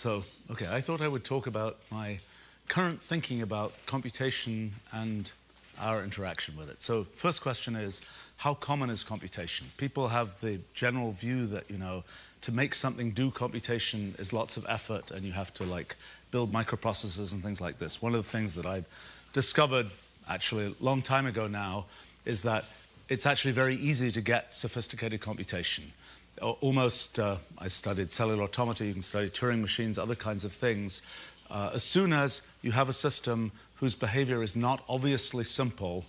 So, okay, I thought I would talk about my current thinking about computation and our interaction with it. So, first question is, how common is computation? People have the general view that, to make something do computation is lots of effort and you have to, build microprocessors and things like this. One of the things that I discovered, actually, a long time ago now, is that it's actually very easy to get sophisticated computation. Almost, I studied cellular automata, you can study Turing machines, other kinds of things. As soon as you have a system whose behavior is not obviously simple,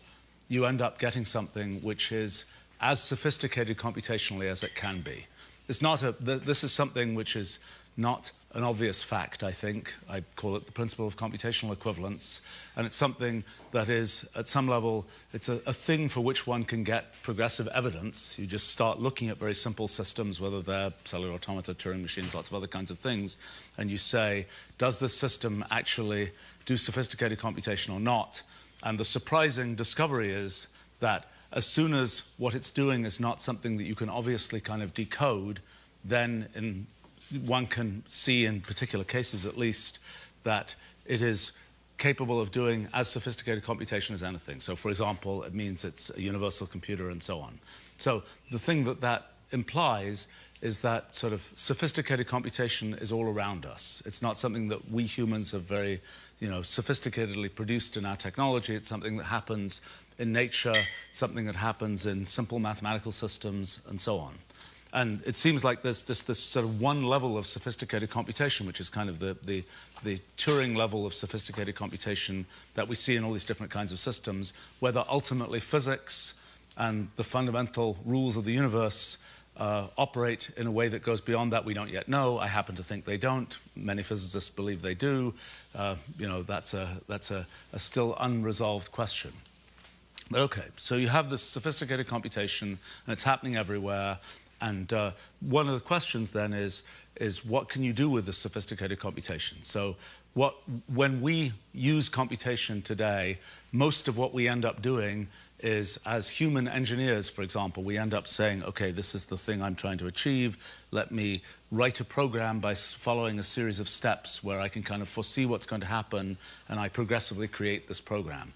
you end up getting something which is as sophisticated computationally as it can be. This is something which is not an obvious fact, I think. I call it the principle of computational equivalence. And it's something that is, at some level, it's a thing for which one can get progressive evidence. You just start looking at very simple systems, whether they're cellular automata, Turing machines, lots of other kinds of things, and you say, does this system actually do sophisticated computation or not? And the surprising discovery is that as soon as what it's doing is not something that you can obviously kind of decode, then one can see, in particular cases at least, that it is capable of doing as sophisticated computation as anything. So, for example, it means it's a universal computer and so on. So the thing that implies is that sort of sophisticated computation is all around us. It's not something that we humans have very, sophisticatedly produced in our technology. It's something that happens in nature, something that happens in simple mathematical systems, and so on. And it seems like there's this sort of one level of sophisticated computation, which is kind of the Turing level of sophisticated computation that we see in all these different kinds of systems, whether ultimately physics and the fundamental rules of the universe operate in a way that goes beyond that, we don't yet know. I happen to think they don't. Many physicists believe they do. That's a still unresolved question. But okay, so you have this sophisticated computation, and it's happening everywhere. And one of the questions then is what can you do with this sophisticated computation? So when we use computation today, most of what we end up doing is, as human engineers, for example, we end up saying, okay, this is the thing I'm trying to achieve. Let me write a program by following a series of steps where I can kind of foresee what's going to happen, and I progressively create this program.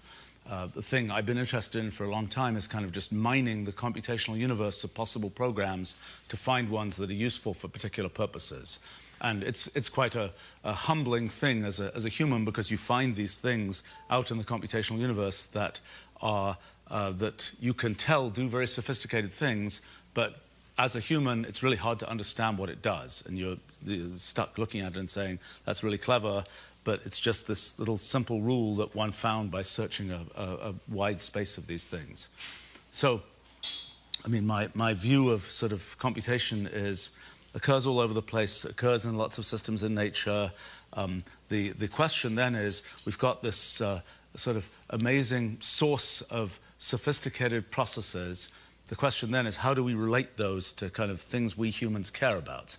The thing I've been interested in for a long time is kind of just mining the computational universe of possible programs to find ones that are useful for particular purposes. And it's quite a humbling thing as a human, because you find these things out in the computational universe that you can tell do very sophisticated things, but as a human, it's really hard to understand what it does. And you're stuck looking at it and saying, that's really clever, but it's just this little simple rule that one found by searching a wide space of these things. So, I mean, my view of sort of computation occurs all over the place, occurs in lots of systems in nature. The question then is, we've got this sort of amazing source of sophisticated processes. The question then is, how do we relate those to kind of things we humans care about?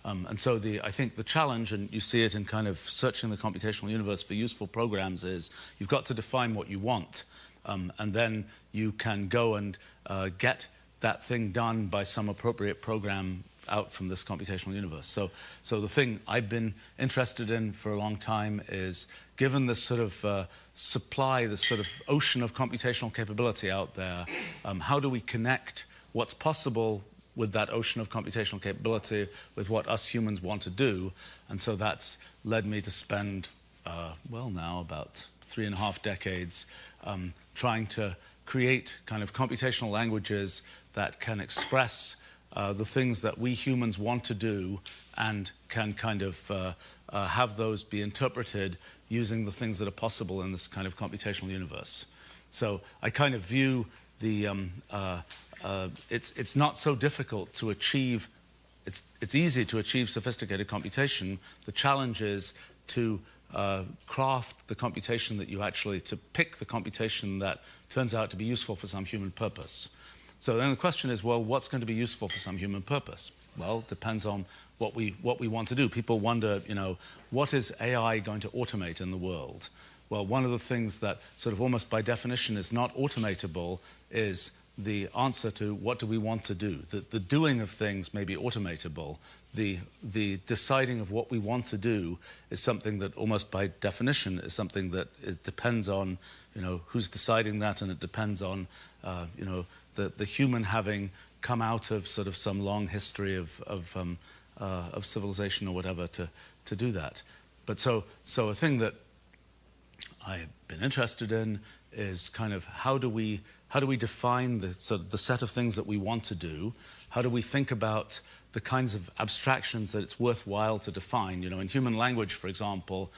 And so I think the challenge, and you see it in kind of searching the computational universe for useful programs, is you've got to define what you want, and then you can go and get that thing done by some appropriate program out from this computational universe. So the thing I've been interested in for a long time is, given this sort of supply, this sort of ocean of computational capability out there, how do we connect what's possible with that ocean of computational capability with what us humans want to do? And so that's led me to spend, now about 3.5 decades trying to create kind of computational languages that can express the things that we humans want to do, and can kind of have those be interpreted using the things that are possible in this kind of computational universe. So I kind of view it's not so difficult to achieve. It's easy to achieve sophisticated computation. The challenge is to craft the computation to pick the computation that turns out to be useful for some human purpose. So then the question is, well, what's going to be useful for some human purpose? Well, it depends on what we want to do. People wonder, what is AI going to automate in the world? Well, one of the things that sort of almost by definition is not automatable is the answer to what do we want to do. The doing of things may be automatable. The deciding of what we want to do is something that almost by definition is something that depends on, who's deciding that, and it depends on, the human having come out of sort of some long history of civilization or whatever to do that. But so a thing that I've been interested in is kind of how do we define the set of things that we want to do? How do we think about the kinds of abstractions that it's worthwhile to define? In human language, for example,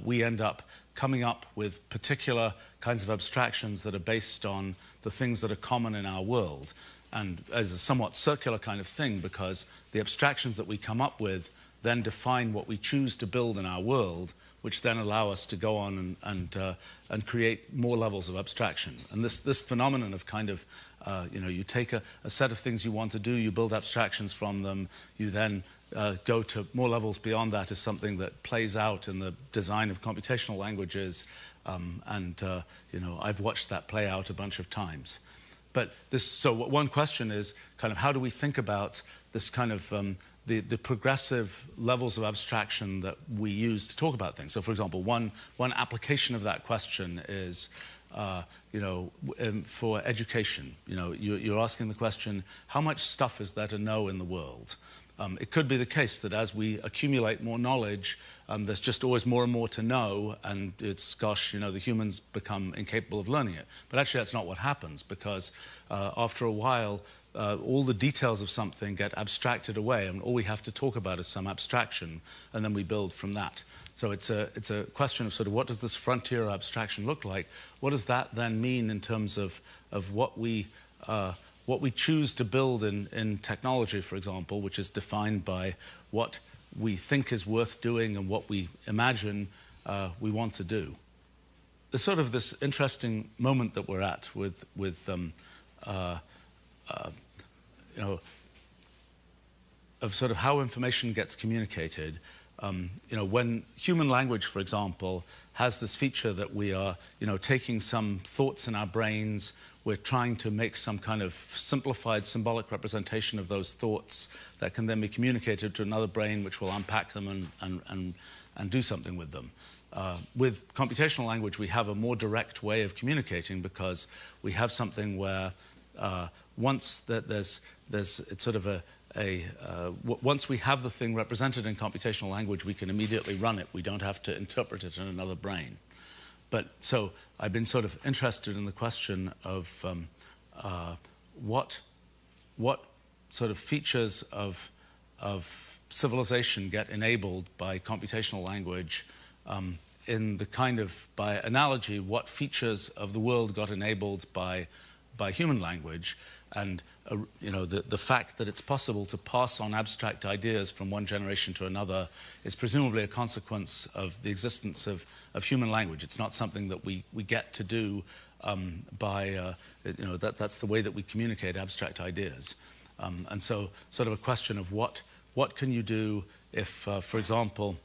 we end up coming up with particular kinds of abstractions that are based on the things that are common in our world. And as a somewhat circular kind of thing, because the abstractions that we come up with then define what we choose to build in our world, which then allow us to go on and create more levels of abstraction. And this phenomenon of kind of, you take a set of things you want to do, you build abstractions from them, you then go to more levels beyond that is something that plays out in the design of computational languages. I've watched that play out a bunch of times. But so one question is kind of how do we think about this kind of the progressive levels of abstraction that we use to talk about things. So, for example, one application of that question is, for education. You're asking the question, how much stuff is there to know in the world? It could be the case that as we accumulate more knowledge, there's just always more and more to know, and it's, gosh, the humans become incapable of learning it. But actually, that's not what happens, because after a while, all the details of something get abstracted away, and all we have to talk about is some abstraction, and then we build from that. So it's a question of sort of what does this frontier abstraction look like? What does that then mean in terms of what we choose to build in technology, for example, which is defined by what we think is worth doing and what we imagine we want to do. There's sort of this interesting moment that we're at with of sort of how information gets communicated. When human language, for example, has this feature that we are, taking some thoughts in our brains, we're trying to make some kind of simplified symbolic representation of those thoughts that can then be communicated to another brain, which will unpack them and do something with them. With computational language, we have a more direct way of communicating because we have something where once it's sort of once we have the thing represented in computational language, we can immediately run it. We don't have to interpret it in another brain. But so I've been sort of interested in the question of what sort of features of civilization get enabled by computational language. In the kind of, by analogy, what features of the world got enabled by human language, and the fact that it's possible to pass on abstract ideas from one generation to another is presumably a consequence of the existence of human language. It's not something that we get to do that's the way that we communicate abstract ideas. And so sort of a question of what can you do if, for example,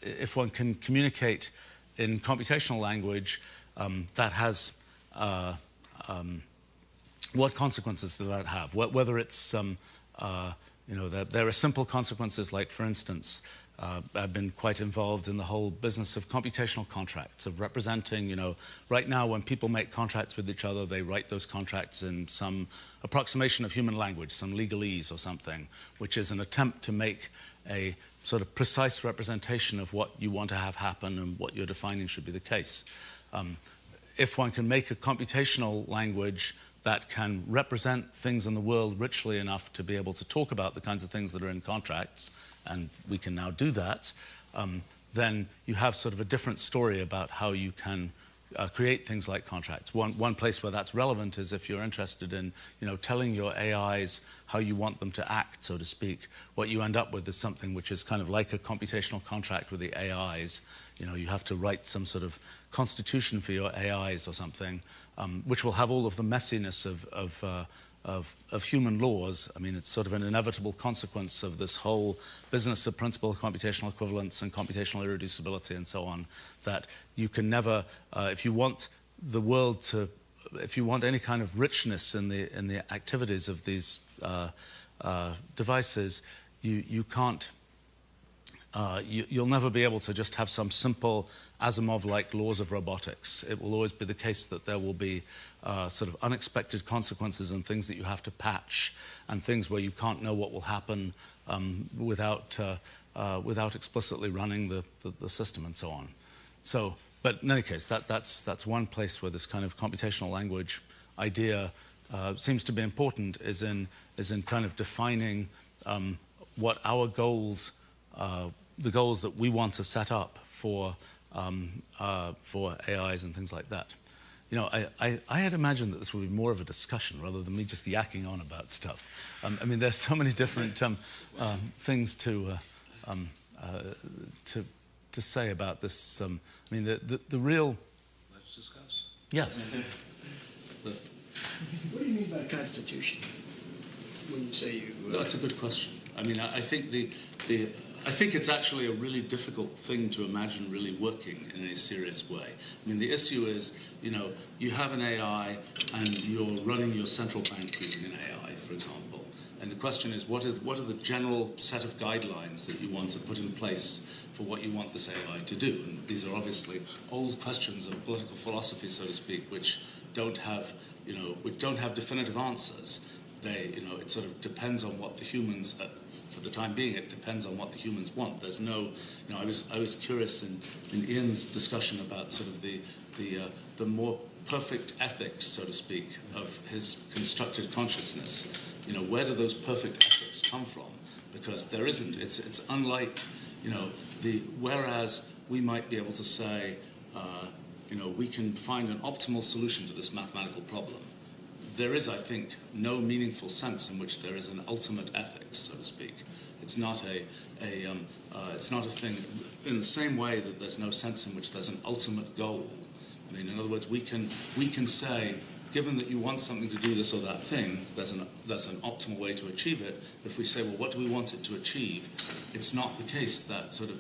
if one can communicate in computational language, that has, what consequences does that have? Whether it's, there are simple consequences, like, for instance, I've been quite involved in the whole business of computational contracts, of representing, right now when people make contracts with each other, they write those contracts in some approximation of human language, some legalese or something, which is an attempt to make a sort of precise representation of what you want to have happen and what you're defining should be the case. If one can make a computational language that can represent things in the world richly enough to be able to talk about the kinds of things that are in contracts, and we can now do that, then you have sort of a different story about how you can create things like contracts. One place where that's relevant is if you're interested in, telling your AIs how you want them to act, so to speak. What you end up with is something which is kind of like a computational contract with the AIs. You have to write some sort of constitution for your AIs or something, which will have all of the messiness of human laws. I mean, it's sort of an inevitable consequence of this whole business of principle of computational equivalence and computational irreducibility and so on, that you can never, if you want the world to, if you want any kind of richness in the activities of these devices, you can't. You'll never be able to just have some simple Asimov-like laws of robotics. It will always be the case that there will be sort of unexpected consequences and things that you have to patch, and things where you can't know what will happen without explicitly running the system and so on. So, but in any case, that's one place where this kind of computational language idea seems to be important, is in kind of defining what our goals, the goals that we want to set up for AIs and things like that. You know, I had imagined that this would be more of a discussion rather than me just yakking on about stuff. I mean, there's so many different things to say about this. I mean, the real. Let's discuss. Yes. What do you mean by constitution when you say you? That's a good question. I mean, I think I think it's actually a really difficult thing to imagine really working in a serious way. I mean, the issue is, you know, you have an AI and you're running your central bank using an AI, for example. And the question is, what are the general set of guidelines that you want to put in place for what you want this AI to do? And these are obviously old questions of political philosophy, so to speak, which don't have, which don't have definitive answers. It sort of depends on what the humans, for the time being, it depends on what the humans want. There's no, I was curious in Ian's discussion about sort of the more perfect ethics, so to speak, of his constructed consciousness. Where do those perfect ethics come from? Because there isn't. It's unlike, whereas we might be able to say, we can find an optimal solution to this mathematical problem. There is, I think, no meaningful sense in which there is an ultimate ethics, so to speak. It's not it's not a thing in the same way that there's no sense in which there's an ultimate goal. I mean, in other words, we can say, given that you want something to do this or that thing, there's an optimal way to achieve it. If we say, well, what do we want it to achieve? It's not the case that sort of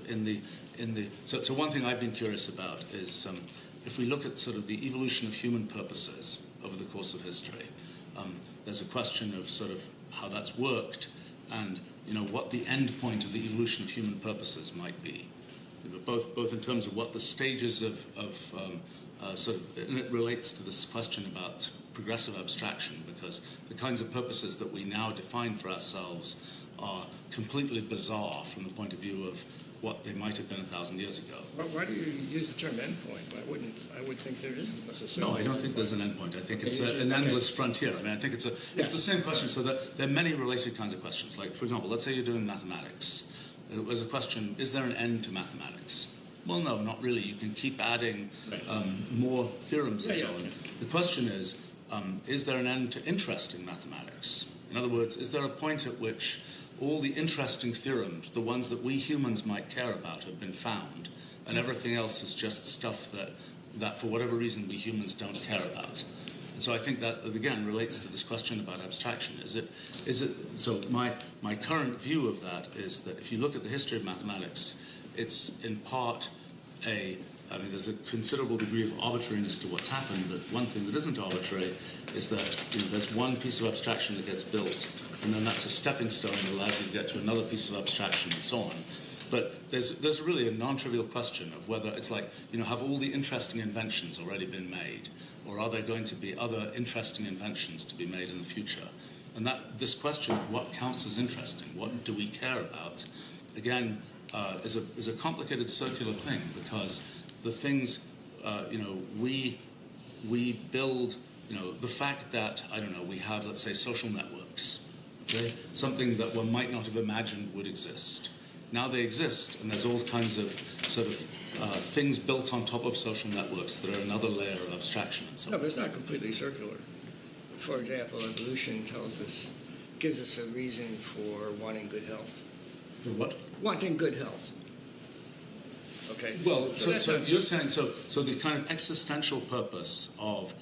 so one thing I've been curious about is if we look at sort of the evolution of human purposes over the course of history, there's a question of sort of how that's worked and what the end point of the evolution of human purposes might be, both in terms of what the stages of and it relates to this question about progressive abstraction, because the kinds of purposes that we now define for ourselves are completely bizarre from the point of view of what they might have been 1,000 years ago. Well, why do you use the term endpoint? I would think there isn't necessarily. No, I don't think there's an endpoint. I think it's an endless frontier. I mean, I think it's the same question. So there are many related kinds of questions. Like, for example, let's say you're doing mathematics. There's a question: is there an end to mathematics? Well, no, not really. You can keep adding more theorems and so on. The question is there an end to interest in mathematics? In other words, is there a point at which all the interesting theorems, the ones that we humans might care about, have been found, and everything else is just stuff that for whatever reason we humans don't care about? And so I think that again relates to this question about abstraction. Is it so my current view of that is that if you look at the history of mathematics, it's in part there's a considerable degree of arbitrariness to what's happened, but one thing that isn't arbitrary is that there's one piece of abstraction that gets built, and then that's a stepping stone that allows you to get to another piece of abstraction and so on. But there's really a non-trivial question of whether it's like, have all the interesting inventions already been made, or are there going to be other interesting inventions to be made in the future? And that this question of what counts as interesting, what do we care about, again, is a complicated circular thing, because the things we build, the fact that we have, let's say, social networks, okay, something that one might not have imagined would exist. Now they exist, and there's all kinds of sort of things built on top of social networks that are another layer of abstraction and so on. No, but it's not completely circular. For example, evolution gives us a reason for wanting good health. For what? Wanting good health. Okay. Well, so you're saying so the kind of existential purpose of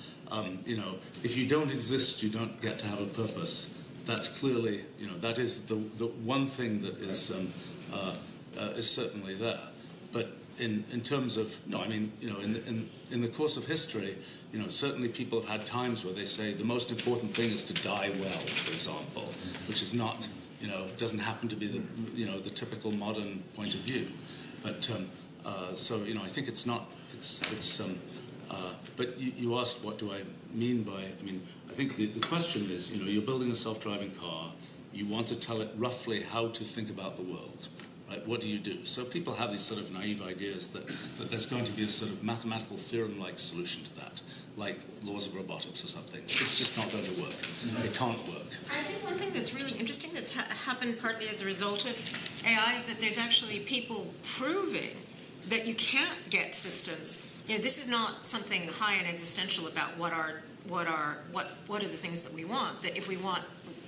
you know, if you don't exist, you don't get to have a purpose. That's clearly, you know, that is the one thing that is certainly there. But in terms of, no, I mean, you know, in the course of history, you know, certainly people have had times where they say the most important thing is to die well, for example, which is not, you know, doesn't happen to be the, you know, the typical modern point of view. But so, you know, I think it's not, but you asked what do I mean by, I mean, I think the question is, you know, you're building a self-driving car, you want to tell it roughly how to think about the world, right? What do you do? So people have these sort of naive ideas that there's going to be a sort of mathematical theorem-like solution to that, like laws of robotics or something. It's just not going to work. It can't work. I think one thing that's really interesting that's happened partly as a result of AI is that there's actually people proving that you can't get systems. You know, this is not something high and existential about what are the things that we want. That if we want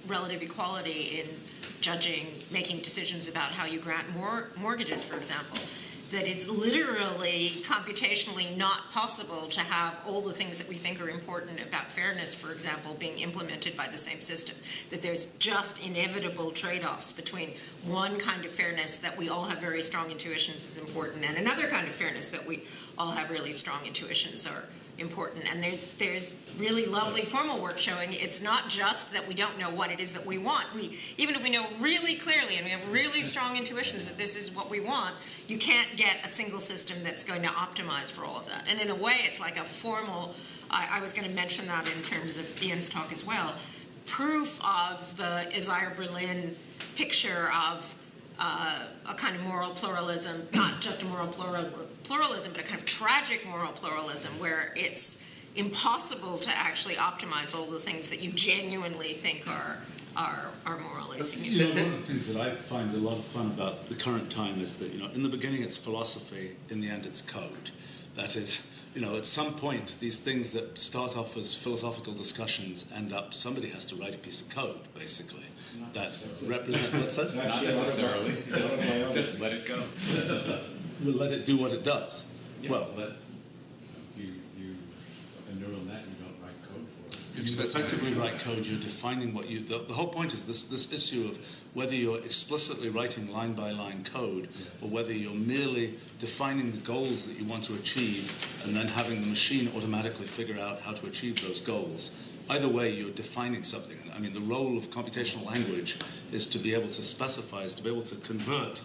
relative equality in judging, making decisions about how you grant mortgages, for example, that it's literally computationally not possible to have all the things that we think are important about fairness, for example, being implemented by the same system. That there's just inevitable trade-offs between one kind of fairness that we all have very strong intuitions is important and another kind of fairness that we all have really strong intuitions are important. And there's really lovely formal work showing it's not just that we don't know what it is that we want. Even if we know really clearly and we have really strong intuitions that this is what we want, you can't get a single system that's going to optimize for all of that. And in a way, it's like a formal, I was going to mention that in terms of Ian's talk as well, proof of the Isaiah Berlin picture of a kind of moral pluralism, not just a moral pluralism, but a kind of tragic moral pluralism where it's impossible to actually optimize all the things that you genuinely think are morally significant. You know, one of the things that I find a lot of fun about the current time is that, you know, in the beginning it's philosophy, in the end it's code. That is, you know, at some point these things that start off as philosophical discussions end up, somebody has to write a piece of code, basically. That represent what's that? Not necessarily. Just let it go. We'll let it do what it does. Yeah, well, a neural net, you don't write code for it. You effectively write code. You're defining what you. The whole point is this issue of whether you're explicitly writing line by line code or whether you're merely defining the goals that you want to achieve and then having the machine automatically figure out how to achieve those goals. Either way, you're defining something. I mean, the role of computational language is to be able to specify, is to be able to convert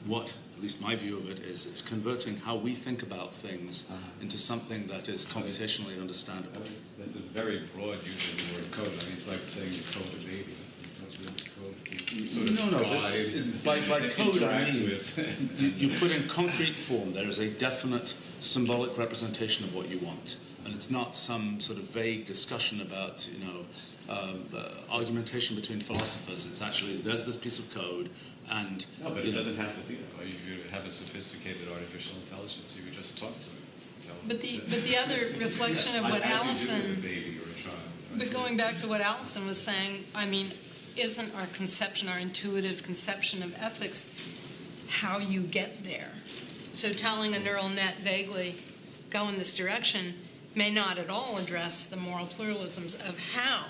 what, at least my view of it is, it's converting how we think about things into something that is computationally understandable. That's a very broad use of the word code. I mean, it's like saying you code a baby. By code I mean you put in concrete form. There is a definite symbolic representation of what you want. And it's not some sort of vague discussion about, you know, argumentation between philosophers. It's actually, there's this piece of code, and... No, but it doesn't have to be that way. If you have a sophisticated artificial intelligence, you could just talk to it. But the other reflection of what Allison... As you do with a baby or a child. Right? But going back to what Allison was saying, I mean, isn't our conception, our intuitive conception of ethics, how you get there? So telling a neural net vaguely, go in this direction, may not at all address the moral pluralisms of how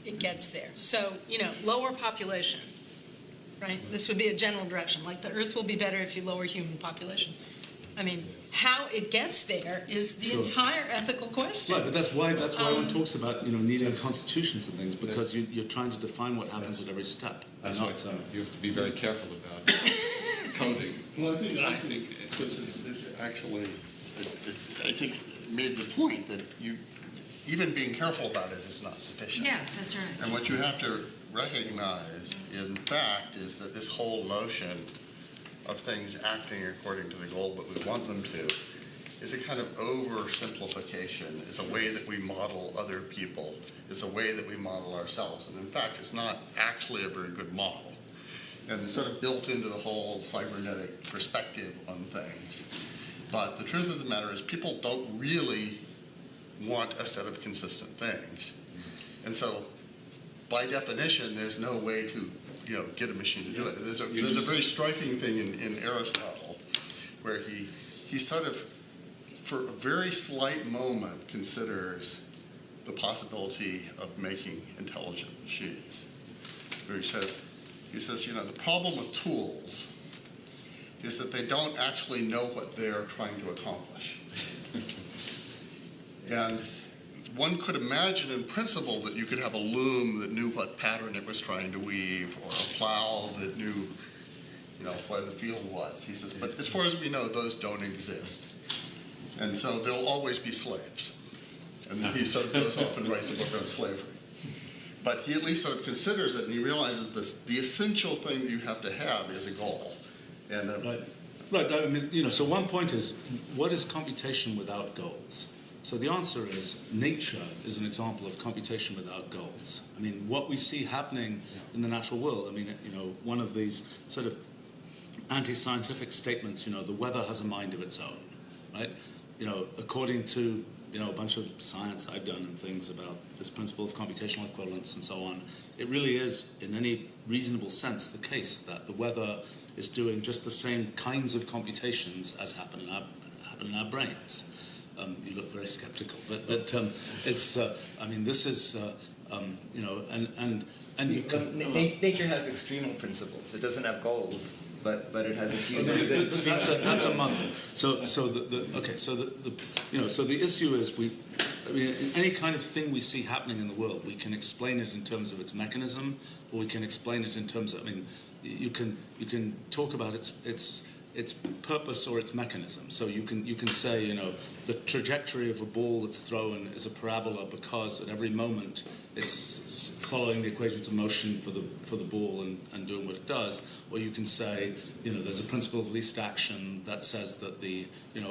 it gets there. So, you know, lower population, right? This would be a general direction, like the Earth will be better if you lower human population. I mean, how it gets there is the entire ethical question. Right, but that's why one talks about, you know, needing constitutions and things, because you're trying to define what happens at every step. That's right. You have to be very careful about coding. Well, I think this is actually, I think, made the point that even being careful about it is not sufficient. Yeah, that's right. And what you have to recognize, in fact, is that this whole notion of things acting according to the goal that we want them to is a kind of oversimplification, is a way that we model other people, is a way that we model ourselves. And in fact, it's not actually a very good model. And it's sort of built into the whole cybernetic perspective on things. But the truth of the matter is people don't really want a set of consistent things. And so, by definition, there's no way to, you know, get a machine to do it. There's a very striking thing in Aristotle where he sort of, for a very slight moment, considers the possibility of making intelligent machines. Where he says, the problem with tools is that they don't actually know what they're trying to accomplish. And one could imagine in principle that you could have a loom that knew what pattern it was trying to weave, or a plow that knew, where the field was. He says, but as far as we know, those don't exist. And so there'll always be slaves. And then he sort of goes off and writes a book on slavery. But he at least sort of considers it, and he realizes the essential thing that you have to have is a goal. And Right. I mean, so one point is, what is computation without goals? So the answer is, nature is an example of computation without goals. I mean, what we see happening in the natural world, I mean, one of these sort of anti-scientific statements, the weather has a mind of its own, right? According to, a bunch of science I've done and things about this principle of computational equivalence and so on, it really is, in any reasonable sense, the case that the weather is doing just the same kinds of computations as happen in our brains. You look very skeptical, but it's. I mean, this is. And you can. Nature has extremal principles. It doesn't have goals, but it has a few. That's a model. So the issue is in any kind of thing we see happening in the world, we can explain it in terms of its mechanism, or we can explain it in terms of. I mean, you can talk about its purpose or its mechanism. So you can say, the trajectory of a ball that's thrown is a parabola because at every moment it's following the equations of motion for the ball and doing what it does. Or you can say, there's a principle of least action that says that the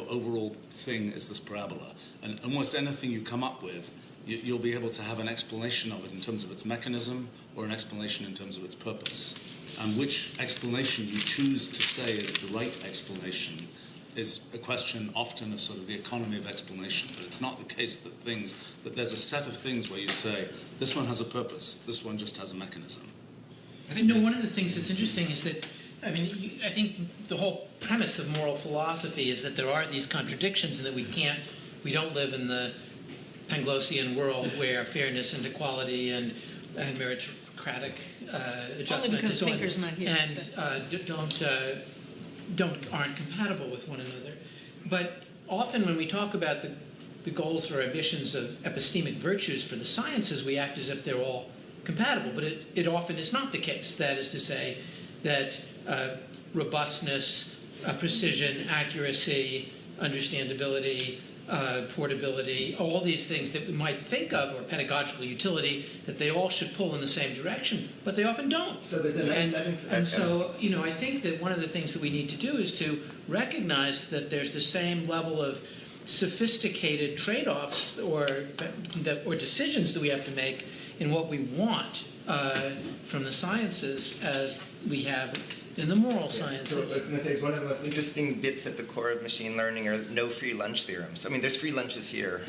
overall thing is this parabola. And almost anything you come up with, you'll be able to have an explanation of it in terms of its mechanism or an explanation in terms of its purpose. And which explanation you choose to say is the right explanation is a question often of sort of the economy of explanation. But it's not the case that there's a set of things where you say, this one has a purpose, this one just has a mechanism. One of the things that's interesting is that, I think the whole premise of moral philosophy is that there are these contradictions and that we don't live in the Panglossian world where fairness and equality and meritocratic adjustment because Pinker's not here, aren't compatible with one another. But often when we talk about the goals or ambitions of epistemic virtues for the sciences, we act as if they're all compatible, but it often is not the case. That is to say that robustness, precision, accuracy, understandability, portability, all these things that we might think of, or pedagogical utility, that they all should pull in the same direction, but they often don't. So there's a nice setting for that. And so, I think that one of the things that we need to do is to recognize that there's the same level of sophisticated trade-offs or decisions that we have to make in what we want from the sciences as we have in the moral sciences. So I was going to say, one of the most interesting bits at the core of machine learning are no free lunch theorems. I mean, there's free lunches here.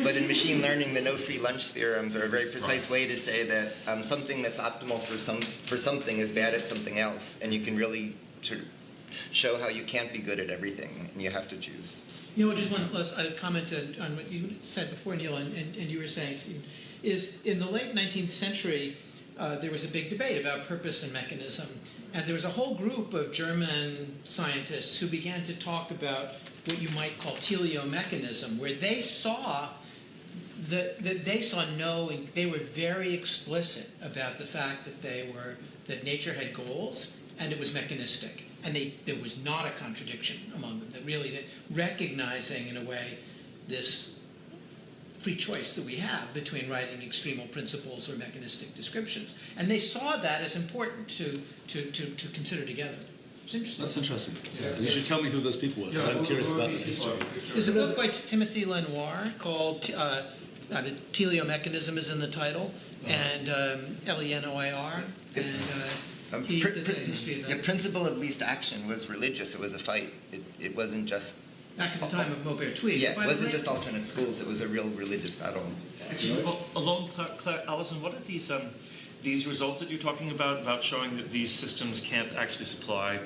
But in machine learning, the no free lunch theorems are a very precise way to say that something that's optimal for something is bad at something else. And you can really sort of show how you can't be good at everything, and you have to choose. Just one last comment on what you said before, Neil, and you were saying, is in the late 19th century, there was a big debate about purpose and mechanism. And there was a whole group of German scientists who began to talk about what you might call teleomechanism, where they saw they were very explicit about the fact that nature had goals and it was mechanistic. And there was not a contradiction among them. That recognizing, in a way, this free choice that we have between writing extremal principles or mechanistic descriptions. And they saw that as important to consider together. It's interesting. That's interesting. Yeah. You should tell me who those people were, because I'm curious about the history. There's a book by Timothy Lenoir called Teleomechanism is in the title, and Lenoir, and he did a history of that. The principle of least action was religious. It was a fight. It wasn't just... Back at the time of Maubert-Twig. Yeah, it wasn't just alternate schools. It was a real religious battle. Actually, Alison, what are these results that you're talking about showing that these systems can't actually supply,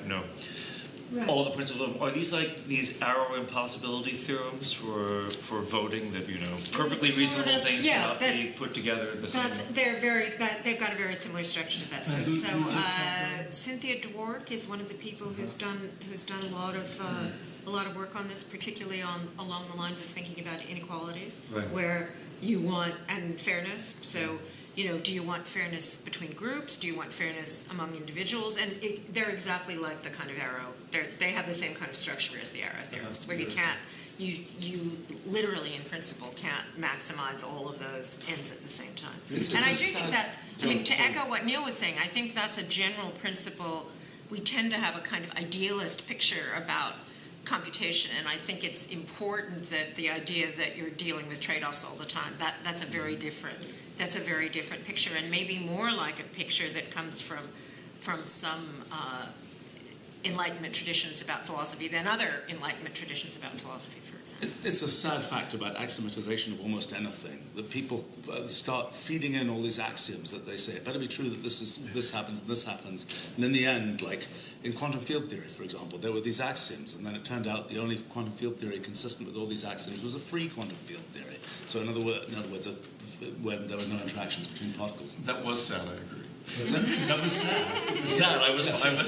all the principles. Are these like these arrow impossibility theorems for voting that perfectly reasonable things cannot be put together at the same? They've got a very similar structure to that. So Cynthia Dwork is one of the people who's done a lot of work on this, particularly along the lines of thinking about inequalities, where you want and fairness. So. Do you want fairness between groups? Do you want fairness among individuals? And they're exactly like the kind of arrow. They have the same kind of structure as the arrow theorems, where you literally, in principle, can't maximize all of those ends at the same time. And I do think that, to echo what Neil was saying, I think that's a general principle. We tend to have a kind of idealist picture about computation, and I think it's important that the idea that you're dealing with trade-offs all the time, that's a very different picture, and maybe more like a picture that comes from some Enlightenment traditions about philosophy than other Enlightenment traditions about philosophy, for example. It's a sad fact about axiomatization of almost anything, that people start feeding in all these axioms that they say, it better be true that this happens, and this happens, and in the end, like in quantum field theory, for example, there were these axioms, and then it turned out the only quantum field theory consistent with all these axioms was a free quantum field theory. So in other words, when there were no interactions between particles. That was sad, I agree. That was sad. Sad. I was part of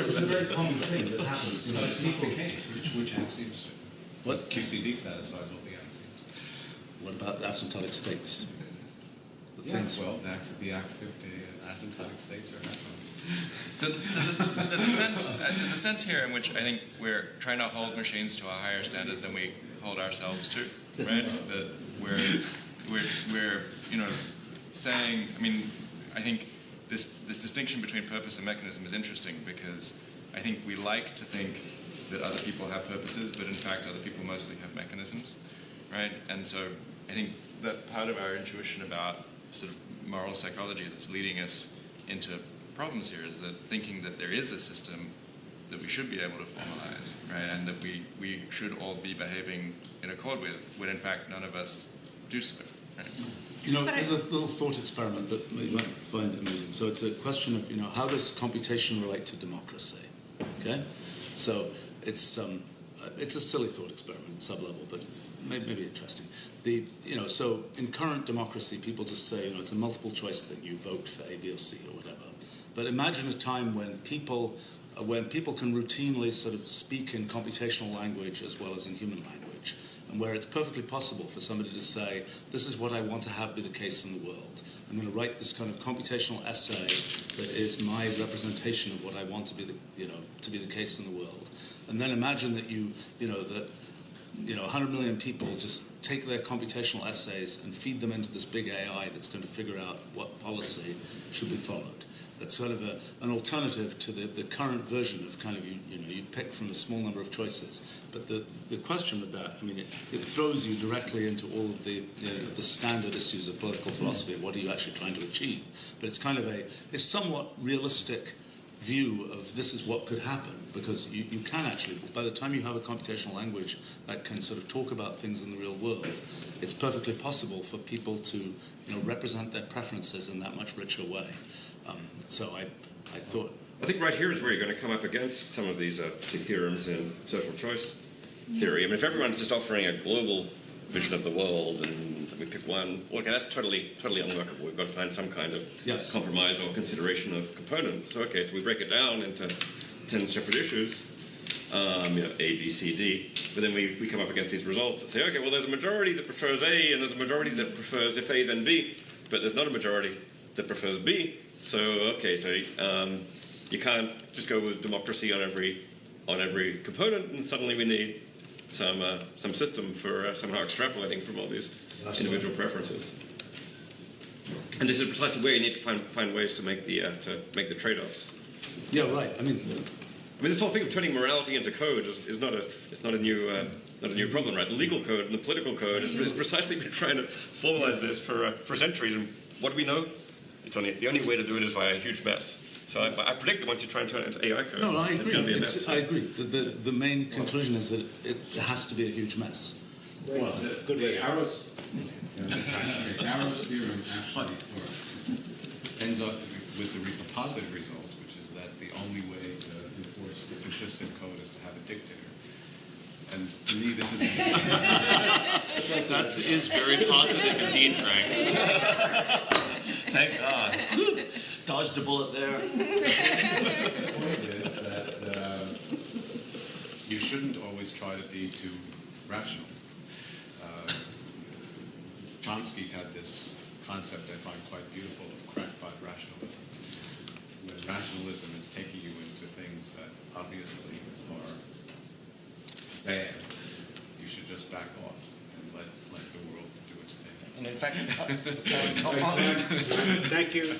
It's a very common thing that happens. So it's not the case. Which axioms? What? QCD satisfies all the axioms. What about the asymptotic states? The asymptotic states are happening. So there's a sense here in which I think we're trying to hold machines to a higher standard than we hold ourselves to, right? That we're saying. I think this distinction between purpose and mechanism is interesting because I think we like to think that other people have purposes, but in fact other people mostly have mechanisms, right? And so I think that's part of our intuition about sort of moral psychology that's leading us into problems here, is that thinking that there is a system that we should be able to formalize, right? And that we should all be behaving in accord with, when in fact none of us do so, right? There's a little thought experiment that you might find amusing. So it's a question of, how does computation relate to democracy? Okay? So it's a silly thought experiment at sub-level, but it's maybe interesting. So in current democracy, people just say, it's a multiple choice thing. You vote for A, B, or C, or whatever. But imagine a time when people can routinely sort of speak in computational language as well as in human language, and where it's perfectly possible for somebody to say, this is what I want to have be the case in the world. I'm going to write this kind of computational essay that is my representation of what I want to be the case in the world. And then imagine that 100 million people just take their computational essays and feed them into this big AI that's going to figure out what policy should be followed. That's sort of an alternative to the current version of kind of you pick from a small number of choices. But the question with that, it throws you directly into all of the standard issues of political philosophy. What are you actually trying to achieve? But it's kind of a somewhat realistic view of this is what could happen, because you can actually, by the time you have a computational language that can sort of talk about things in the real world, it's perfectly possible for people to represent their preferences in that much richer way. So I thought... I think right here is where you're going to come up against some of these theorems in social choice theory. If everyone's just offering a global vision of the world and we pick one, okay, that's totally unworkable. We've got to find some kind of compromise or consideration of components. So we break it down into 10 separate issues, A, B, C, D, but then we come up against these results and say, okay, well, there's a majority that prefers A and there's a majority that prefers if A then B, but there's not a majority that prefers B. So you can't just go with democracy on every component, and suddenly we need some system for somehow extrapolating from all these individual preferences. And this is precisely where you need to find ways to make the trade-offs. Yeah, right. This whole thing of turning morality into code is not a new problem, right? The legal code and the political code is precisely been trying to formalize this for centuries. And what do we know? The only way to do it is via a huge mess. So I predict that once you try and turn it into AI code, I agree. it's going to be a mess. I agree. The main conclusion is that it has to be a huge mess. Well, the Arrow's theorem actually ends up with the positive result, which is that the only way towards the consistent code is to have a dictator. And to me, this is... That is very positive indeed, Frank. Thank God. Dodged a bullet there. The point is that you shouldn't always try to be too rational. Chomsky had this concept I find quite beautiful of crackpot rationalism. When rationalism is taking you into things that obviously are bad, you should just back off and let the world do its thing. And in fact, Thank you.